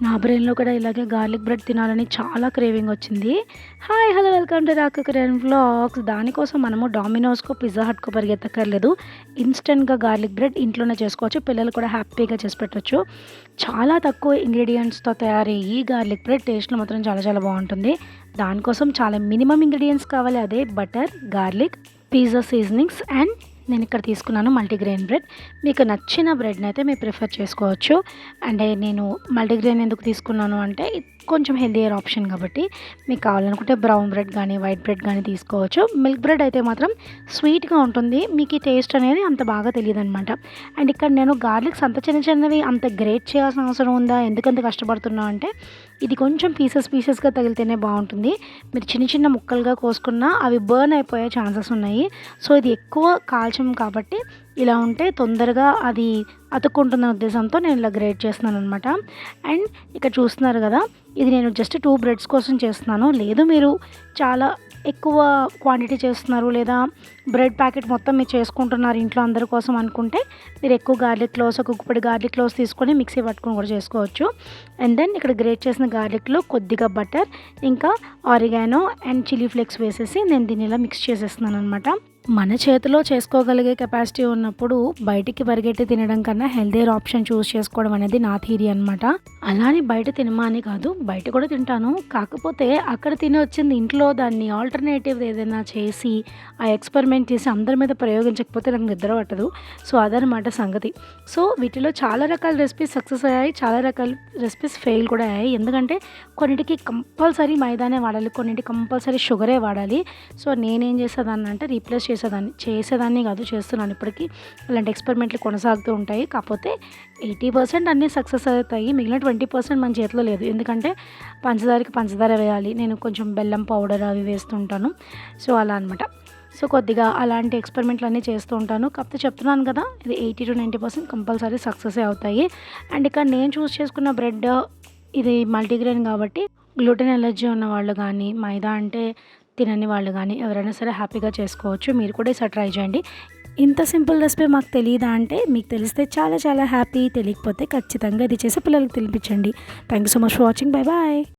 నా బ్రెయిన్‌లో కూడా ఇలాగే గార్లిక్ బ్రెడ్ తినాలని చాలా క్రేవింగ్ వచ్చింది. హాయ్! హలో! వెల్కమ్ టు రాకు కొరియన్ వ్లాగ్స్. దానికోసం మనము డామినోస్‌కో, పిజ్జా హట్‌కో పరిగెత్తక్కర్లేదు. ఇన్‌స్టంట్‌గా గార్లిక్ బ్రెడ్ ఇంట్లోనే చేసుకోవచ్చు. పిల్లలు కూడా హ్యాపీగా చేసి పెట్టొచ్చు. చాలా తక్కువ ఇంగ్రీడియెంట్స్‌తో తయారయ్యే ఈ గార్లిక్ బ్రెడ్ టేస్ట్‌లో మాత్రం చాలా చాలా బావుంటుంది. దానికోసం చాలా మినిమమ్ ఇంగ్రీడియెంట్స్ కావాలి. అదే butter, garlic, pizza seasonings and నేనిక్కడ తీసుకున్నాను మల్టీగ్రెయిన్ బ్రెడ్. మీకు నచ్చిన బ్రెడ్‌నైతే మీరు ప్రిఫర్ చేసుకోవచ్చు. అంటే నేను మల్టీగ్రెయిన్ ఎందుకు తీసుకున్నాను అంటే కొంచెం హెల్తీయర్ ఆప్షన్ కాబట్టి. మీకు కావాలనుకుంటే బ్రౌన్ బ్రెడ్ గానీ, వైట్ బ్రెడ్ గానీ తీసుకోవచ్చు. మిల్క్ బ్రెడ్ అయితే మాత్రం స్వీట్‌గా ఉంటుంది. మీకు ఈ టేస్ట్ అనేది అంత బాగా తెలీదనమాట. అండ్ ఇక్కడ నేను గార్లిక్స్ అంత చిన్న చిన్నవి అంత గ్రేట్ చేయాల్సిన అవసరం ఉందా? ఎందుకంత కష్టపడుతున్నా అంటే ఇది కొంచెం పీసెస్‌గా తగిలితేనే బావుంటుంది. మీరు చిన్న చిన్న ముక్కలుగా కోసుకున్నా అవి బర్న్ అయిపోయే ఛాన్సెస్ ఉన్నాయి. సో ఇది ఎక్కువ కాల్చం కాబట్టి ఇలా ఉంటే తొందరగా అది అతుక్కుంటుందనే ఉద్దేశంతో నేను ఇలా గ్రేట్ చేస్తున్నాననమాట. అండ్ ఇక్కడ చూస్తున్నారు కదా! ఇది నేను జస్ట్ 2 బ్రెడ్స్ కోసం చేస్తున్నాను. లేదు మీరు చాలా ఎక్కువ క్వాంటిటీ చేస్తున్నారు లేదా బ్రెడ్ ప్యాకెట్ మొత్తం మీరు చేసుకుంటున్నారు ఇంట్లో అందరి కోసం అనుకుంటే మీరు ఎక్కువ గార్లిక్ క్లోవ్స్, ఒక గుప్పెడు గార్లిక్ క్లోవ్స్ తీసుకొని మిక్సీ పట్టుకొని కూడా చేసుకోవచ్చు. అండ్ దెన్ ఇక్కడ గ్రేట్ చేసిన గార్లిక్‌లో కొద్దిగా బటర్, ఇంకా ఆరిగానో అండ్ చిల్లీ ఫ్లేక్స్ వేసేసి నేను దీన్ని ఇలా మిక్స్ చేసేస్తున్నాననమాట. మన చేతిలో చేసుకోగలిగే కెపాసిటీ ఉన్నప్పుడు బయటికి పరిగెట్టి తినడం కన్నా హెల్తీయర్ ఆప్షన్ చూస్ చేసుకోవడం అనేది నా థియరీ అనమాట. అలా అని బయట తినమా అని కాదు, బయట కూడా తింటాను. కాకపోతే అక్కడ తిని వచ్చింది ఇంట్లో దాన్ని ఆల్టర్నేటివ్ ఏదైనా చేసి ఆ ఎక్స్పెరిమెంట్ చేసి అందరి మీద ప్రయోగించకపోతే నాకు నిద్ర పట్టదు. సో అదనమాట సంగతి. సో వీటిలో చాలా రకాల రెసిపీస్ సక్సెస్ అయ్యాయి, చాలా రకాల రెసిపీస్ ఫెయిల్ కూడా అయ్యాయి. ఎందుకంటే కొన్నిటికి కంపల్సరీ మైదానే వాడాలి, కొన్నిటికి కంపల్సరీ షుగరే వాడాలి. సో నేనేం చేసేదాన్ని అంటే రీప్లేస్ చేసేదాన్ని కాదు, చేస్తున్నాను ఇప్పటికీ. అలాంటి ఎక్స్పెరిమెంట్లు కొనసాగుతూ ఉంటాయి. కాకపోతే 80% అన్నీ సక్సెస్ అవుతాయి, మిగిలిన 20% మన చేతిలో లేదు. ఎందుకంటే పంచదారకి పంచదార వేయాలి, నేను కొంచెం బెల్లం పౌడర్ అవి వేస్తుంటాను. సో అలా అనమాట. సో కొద్దిగా అలాంటి ఎక్స్పెరిమెంట్లు అన్నీ చేస్తూ ఉంటాను. కాకపోతే చెప్తున్నాను కదా, ఇది 80-90% కంపల్సరీ సక్సెసే అవుతాయి. అండ్ ఇక్కడ నేను చూస్ చేసుకున్న బ్రెడ్ ఇది మల్టీగ్రెయిన్ కాబట్టి గ్లూటెన్ ఎలర్జీ ఉన్న వాళ్ళు కానీ, మైదా అంటే తినని వాళ్ళు కానీ ఎవరైనా సరే హ్యాపీగా చేసుకోవచ్చు. మీరు కూడా ఈసారి ట్రై చేయండి. ఇంత సింపుల్ రెసిపీ మాకు తెలియదా అంటే, మీకు తెలిస్తే చాలా చాలా హ్యాపీ, తెలియకపోతే ఖచ్చితంగా ఇది చేసి పిల్లలకి తినిపించండి. Thank you so much for watching. Bye bye.